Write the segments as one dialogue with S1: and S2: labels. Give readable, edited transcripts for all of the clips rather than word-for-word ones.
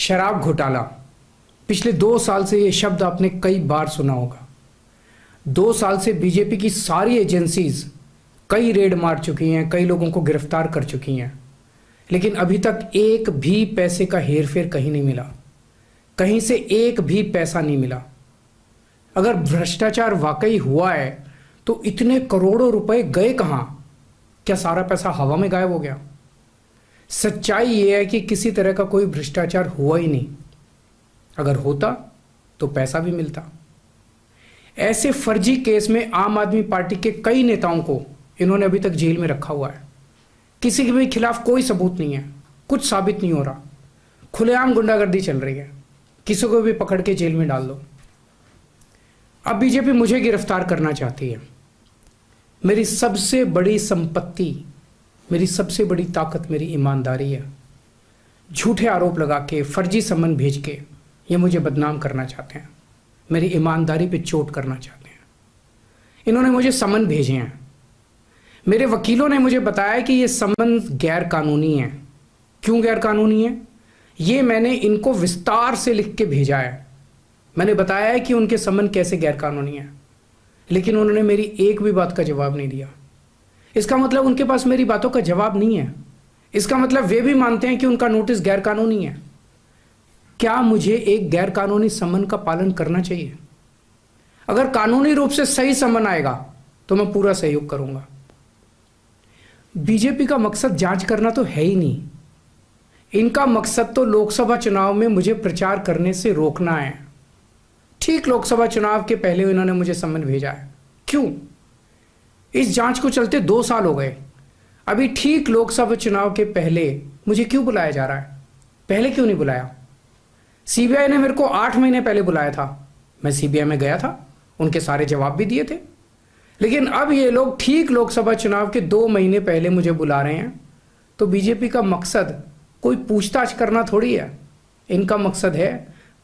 S1: शराब घोटाला। पिछले 2 साल से ये शब्द आपने कई बार सुना होगा। 2 साल से बीजेपी की सारी एजेंसीज कई रेड मार चुकी हैं, कई लोगों को गिरफ्तार कर चुकी हैं, लेकिन अभी तक एक भी पैसे का हेरफेर कहीं नहीं मिला, कहीं से एक भी पैसा नहीं मिला। अगर भ्रष्टाचार वाकई हुआ है तो इतने करोड़ों रुपए गए कहां? क्या सारा पैसा हवा में गायब हो गया? सच्चाई यह है कि किसी तरह का कोई भ्रष्टाचार हुआ ही नहीं। अगर होता तो पैसा भी मिलता। ऐसे फर्जी केस में आम आदमी पार्टी के कई नेताओं को इन्होंने अभी तक जेल में रखा हुआ है। किसी के भी खिलाफ कोई सबूत नहीं है, कुछ साबित नहीं हो रहा, खुलेआम गुंडागर्दी चल रही है, किसी को भी पकड़ के जेल में डाल दो। अब बीजेपी मुझे गिरफ्तार करना चाहती है। मेरी सबसे बड़ी संपत्ति, मेरी सबसे बड़ी ताकत मेरी ईमानदारी है। झूठे आरोप लगा के, फर्जी समन भेज के ये मुझे बदनाम करना चाहते हैं, मेरी ईमानदारी पे चोट करना चाहते हैं। इन्होंने मुझे समन भेजे हैं। मेरे वकीलों ने मुझे बताया कि ये समन गैर कानूनी है। क्यों गैर कानूनी है? ये मैंने इनको विस्तार से लिख के भेजा है। मैंने बताया है कि उनके समन कैसे गैर कानूनी है, लेकिन उन्होंने मेरी एक भी बात का जवाब नहीं दिया। इसका मतलब उनके पास मेरी बातों का जवाब नहीं है। इसका मतलब वे भी मानते हैं कि उनका नोटिस गैर कानूनी है। क्या मुझे एक गैर कानूनी समन का पालन करना चाहिए? अगर कानूनी रूप से सही समन आएगा तो मैं पूरा सहयोग करूंगा। बीजेपी का मकसद जांच करना तो है ही नहीं। इनका मकसद तो लोकसभा चुनाव में मुझे प्रचार करने से रोकना है। ठीक लोकसभा चुनाव के पहले इन्होंने मुझे समन भेजा है। क्यों? इस जांच को चलते 2 साल हो गए। अभी ठीक लोकसभा चुनाव के पहले मुझे क्यों बुलाया जा रहा है? पहले क्यों नहीं बुलाया? सीबीआई ने मेरे को 8 महीने पहले बुलाया था। मैं सीबीआई में गया था, उनके सारे जवाब भी दिए थे। लेकिन अब ये लोग ठीक लोकसभा चुनाव के 2 महीने पहले मुझे बुला रहे हैं। तो बीजेपी का मकसद कोई पूछताछ करना थोड़ी है। इनका मकसद है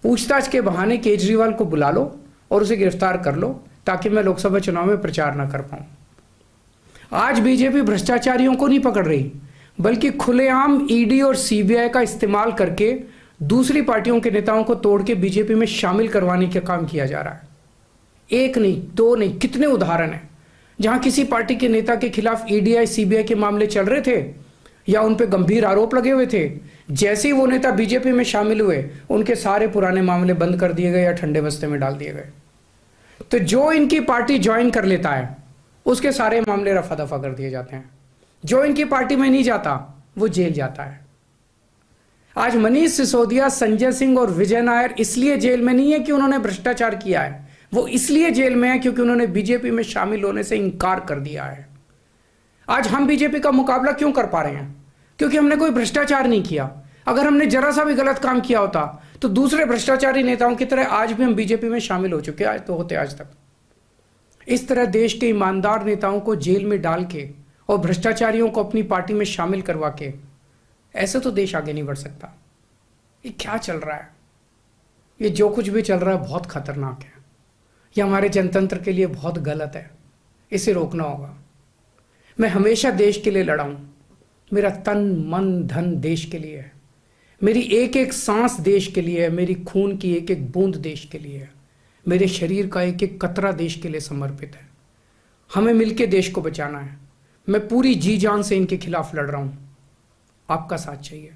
S1: पूछताछ के बहाने केजरीवाल को बुला लो और उसे गिरफ्तार कर लो, ताकि मैं लोकसभा चुनाव में प्रचार ना कर पाऊं। आज बीजेपी भ्रष्टाचारियों को नहीं पकड़ रही, बल्कि खुलेआम ईडी और सीबीआई का इस्तेमाल करके दूसरी पार्टियों के नेताओं को तोड़ के बीजेपी में शामिल करवाने का काम किया जा रहा है। एक नहीं, 2 नहीं, कितने उदाहरण हैं जहां किसी पार्टी के नेता के खिलाफ ईडी सीबीआई के मामले चल रहे थे या उन पे गंभीर आरोप लगे हुए थे। जैसे ही वो नेता बीजेपी में शामिल हुए, उनके सारे पुराने मामले बंद कर दिए गए या ठंडे बस्ते में डाल दिए गए। तो जो इनकी पार्टी ज्वाइन कर लेता है उसके सारे मामले रफा दफा कर दिए जाते हैं। जो इनकी पार्टी में नहीं जाता वो जेल जाता है। आज मनीष सिसोदिया, संजय सिंह और विजय नायर इसलिए जेल में नहीं है कि उन्होंने भ्रष्टाचार किया है, वो इसलिए जेल में है क्योंकि उन्होंने बीजेपी में शामिल होने से इंकार कर दिया है। आज हम बीजेपी का मुकाबला क्यों कर पा रहे हैं? क्योंकि हमने कोई भ्रष्टाचार नहीं किया। अगर हमने जरा सा भी गलत काम किया होता तो दूसरे भ्रष्टाचारी नेताओं की तरह आज भी हम बीजेपी में शामिल हो चुके आज तो होते आज तक। इस तरह देश के ईमानदार नेताओं को जेल में डाल के और भ्रष्टाचारियों को अपनी पार्टी में शामिल करवा के ऐसे तो देश आगे नहीं बढ़ सकता। ये क्या चल रहा है? ये जो कुछ भी चल रहा है बहुत खतरनाक है। ये हमारे जनतंत्र के लिए बहुत गलत है। इसे रोकना होगा। मैं हमेशा देश के लिए लड़ा हूं। मेरा तन मन धन देश के लिए है। मेरी एक एक सांस देश के लिए है। मेरी खून की एक एक बूंद देश के लिए है। मेरे शरीर का एक एक कतरा देश के लिए समर्पित है। हमें मिलकर देश को बचाना है। मैं पूरी जी जान से इनके खिलाफ लड़ रहा हूं। आपका साथ चाहिए।